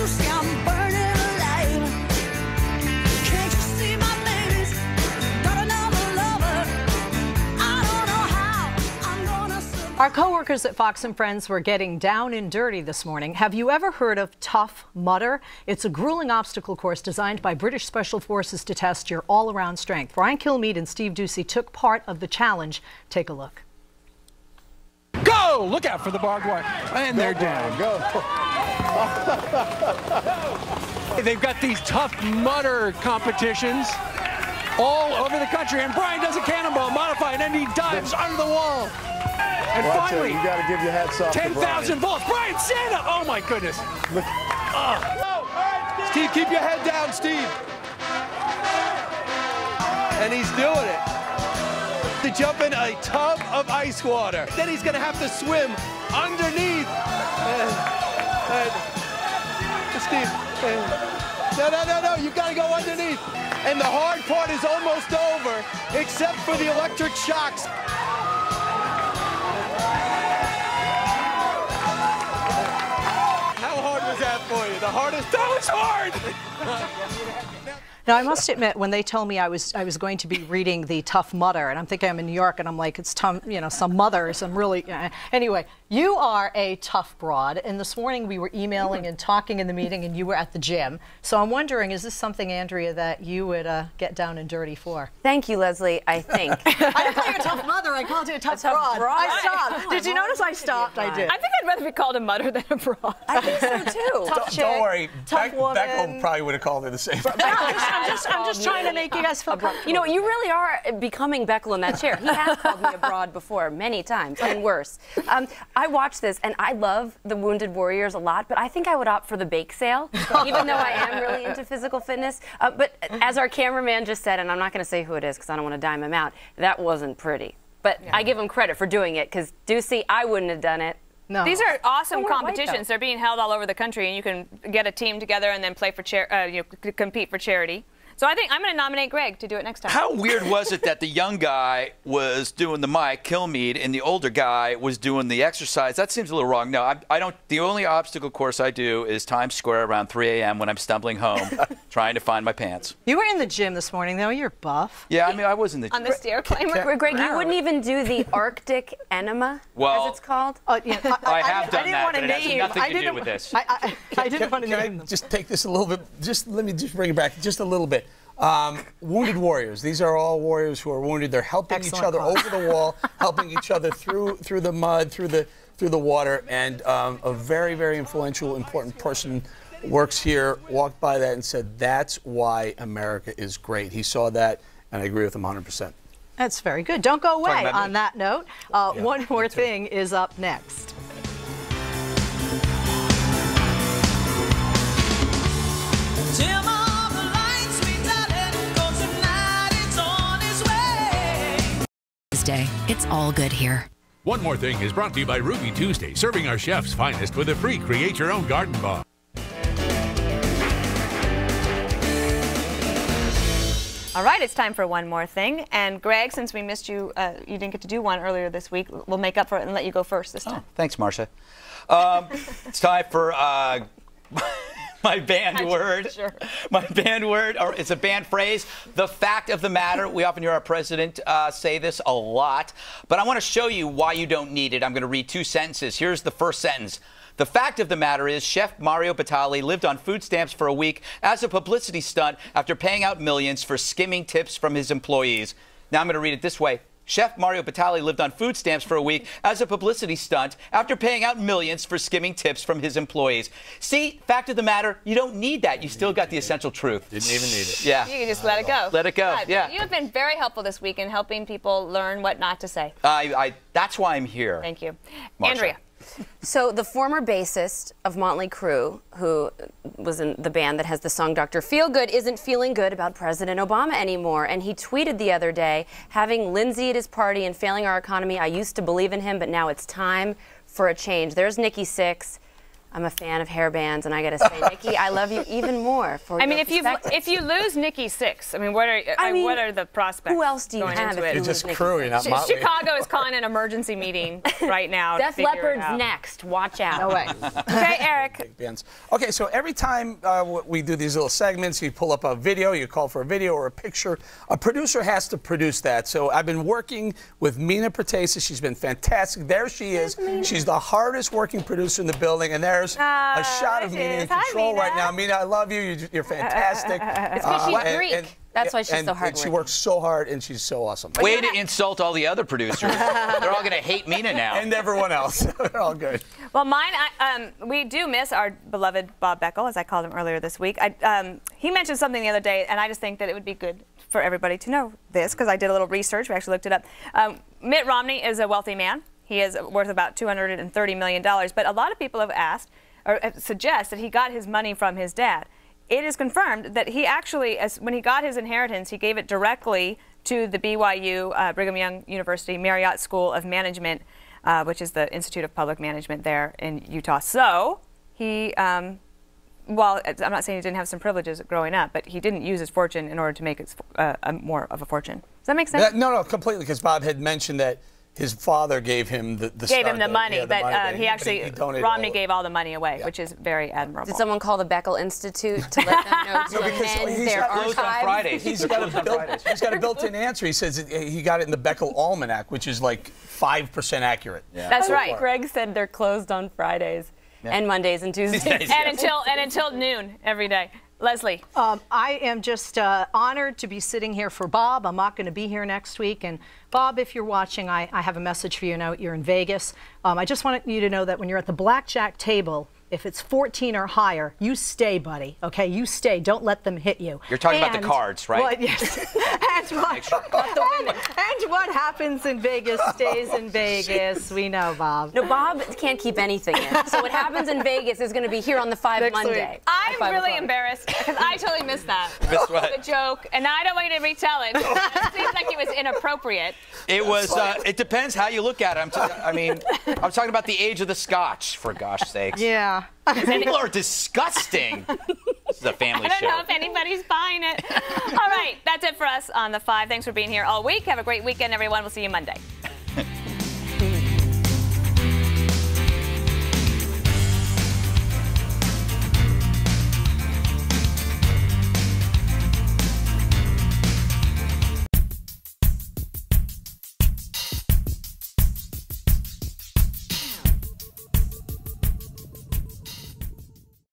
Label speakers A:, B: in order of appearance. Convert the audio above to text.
A: you see I'm burning alive? Can't you see my baby's got another lover? I don't know how I'm gonna survive.
B: Our co-workers at Fox and Friends were getting down and dirty this morning. Have you ever heard of Tough Mudder? It's a grueling obstacle course designed by British Special Forces to test your all-around strength. Brian Kilmeade and Steve Ducey took part of the challenge. Take a look.
C: Go! Look out for the barbed wire. And they're down.
D: Go.
C: They've got these Tough Mudder competitions all over the country. And Brian does a cannonball modified, and he dives under the wall. And
D: Well,
C: finally,
D: you got to give your hats off to
C: 10,000 volts. Brian, stand up! Oh, my goodness.
E: Steve, keep your head down, Steve. And he's doing it. To jump in a tub of ice water. Then he's going to have to swim underneath. Steve, no, you got to go underneath. And the hard part is almost over, except for the electric shocks. How hard was that for you? The hardest? That was hard!
B: Now, I must admit, when they told me I was going to be reading the Tough Mudder, and I'm thinking I'm in New York, and I'm like, it's some mothers. I'm really anyway. You are a tough broad, and this morning we were emailing and talking in the meeting, and you were at the gym. So I'm wondering, is this something, Andrea, that you would get down and dirty for?
F: Thank you, Leslie. I think.
B: I didn't call you a tough mother. I called you a tough broad. I stopped. Did you notice I stopped? I did.
G: I think I'd rather be called a mudder than a broad.
F: I think so too.
B: Tough chick,
H: Don't worry.
B: tough woman.
H: Beckel probably would have called her the same.
B: I'm just trying to make you guys feel comfortable.
F: You know, you really are becoming Beckel in that chair. He has called me a broad before, many times, and worse. I watch this, and I love the Wounded Warriors a lot, but I think I would opt for the bake sale, even though I am really into physical fitness. But as our cameraman just said, and I'm not going to say who it is because I don't want to dime him out, that wasn't pretty. But I give him credit for doing it, because Ducey, I wouldn't have done it.
B: No.
G: These are awesome
F: we're white,
G: competitions. They're being held all over the country, and you can get a team together and then play for compete for charity. So I think I'm going to nominate Greg to do it next time.
I: How weird was it that the young guy was doing the mic, Kilmeade, and the older guy was doing the exercise? That seems a little wrong. No, I don't. The only obstacle course I do is Times Square around 3 a.m. when I'm stumbling home, trying to find my pants.
B: You were in the gym this morning, though. You're buff.
I: Yeah, I mean, I was in the
G: On the stair climber.
F: Greg, you wouldn't even do the Arctic enema, as it's called?
I: I have done that, but it has nothing to do with this.
B: I didn't want to name them.
H: Just take this a little bit. Let me just bring it back just a little bit. Wounded warriors. These are all warriors who are wounded. They're helping each other over the wall, helping each other through the mud, through the water. And a very, very influential, important person works here, walked by that and said, "That's why America is great." He saw that, and I agree with him 100%.
B: That's very good. Don't go away on that note. One more thing is up next.
J: Day. It's all good here.
K: One More Thing is brought to you by Ruby Tuesday, serving our chefs' finest with a free Create Your Own Garden Bar.
G: All right, it's time for One More Thing. And Greg, since we missed you, you didn't get to do one earlier this week, we'll make up for it and let you go first this time.
I: Oh, thanks, Marcia. It's time for my banned word.
G: Sure.
I: My banned word, or it's a banned phrase. The fact of the matter. We often hear our president say this a lot, but I want to show you why you don't need it. I'm going to read 2 sentences. Here's the first sentence. The fact of the matter is Chef Mario Batali lived on food stamps for a week as a publicity stunt after paying out millions for skimming tips from his employees. Now I'm going to read it this way. Chef Mario Batali lived on food stamps for a week as a publicity stunt after paying out millions for skimming tips from his employees. See, fact of the matter, you don't need that. You still got the essential truth.
H: Didn't even need it.
I: Yeah.
G: You can just let it go.
I: Let it go,
G: God,
I: yeah.
G: You have been very helpful this week in helping people learn what not to say.
I: That's why I'm here.
G: Thank you.
I: Marsha.
G: Andrea.
F: So the former bassist of Motley Crue, who was in the band that has the song Dr. Feelgood, isn't feeling good about President Obama anymore. And he tweeted the other day, having Lindsay at his party and failing our economy, I used to believe in him, but now it's time for a change. There's Nikki Sixx. I'm a fan of hair bands, and I got to say, Nikki, I love you even more for
G: I mean,
F: your
G: if you lose Nikki Sixx, I mean, what are the prospects?
F: Who else do you have?
H: You're just crew, you're not Motley.
G: Chicago is calling an emergency meeting right now.
F: Def Leppard's next. Watch out.
B: No way.
G: Okay, Eric.
H: Okay, so every time we do these little segments, you pull up a video, you call for a video or a picture. A producer has to produce that. So I've been working with Mina Protesa. She's been fantastic. There she is. She's the hardest working producer in the building, and there's a shot of Mina in control right now. Mina, I love you. You're fantastic.
F: It's because she's Greek. That's why she's so hard.
H: And she works so hard, and she's so awesome.
I: Way to insult all the other producers. They're all going to hate Mina now.
H: And everyone else. They're all good.
G: Well, mine, we do miss our beloved Bob Beckel, as I called him earlier this week. He mentioned something the other day, and I just think that it would be good for everybody to know this, because I did a little research. We actually looked it up. Mitt Romney is a wealthy man. He is worth about $230 million. But a lot of people have asked, or suggest that he got his money from his dad. It is confirmed that he actually, when he got his inheritance, he gave it directly to the BYU, Brigham Young University Marriott School of Management, which is the Institute of Public Management there in Utah. So he, well, I'm not saying he didn't have some privileges growing up, but he didn't use his fortune in order to make it more of a fortune. Does that make sense?
H: No, completely, because Bob had mentioned that his father gave him the
G: money, but Romney gave all the money away, which is very admirable.
F: Did someone call the Beckel Institute to let them know to amend their
I: closed on Fridays.
H: He's got a built-in answer. He says he got it in the Beckel Almanac, which is like 5% accurate.
F: Yeah. That's right. Greg said they're closed on Fridays and Mondays and Tuesdays.
G: and until noon every day. Leslie.
B: I am just honored to be sitting here for Bob. I'm not going to be here next week. And Bob, if you're watching, I have a message for you now. You're in Vegas. I just want you to know that when you're at the blackjack table, if it's 14 or higher, you stay, buddy. Okay, you stay. Don't let them hit you.
I: You're talking about the cards, right?
B: Well, yes. and what happens in Vegas stays in Vegas. We know, Bob.
F: No, Bob can't keep anything in. So what happens in Vegas is going to be here on the 5 Monday.
G: I'm really embarrassed because I totally missed that.
I: Missed what?
G: The joke, and I don't want you to retell it. It seems like it was inappropriate.
I: It was. It depends how you look at it. I mean, I'm talking about the age of the Scotch, for gosh sakes.
B: Yeah.
I: People are disgusting. This is a family show.
G: I don't know if anybody's buying it. All right, that's it for us on The 5. Thanks for being here all week. Have a great weekend, everyone. We'll see you Monday.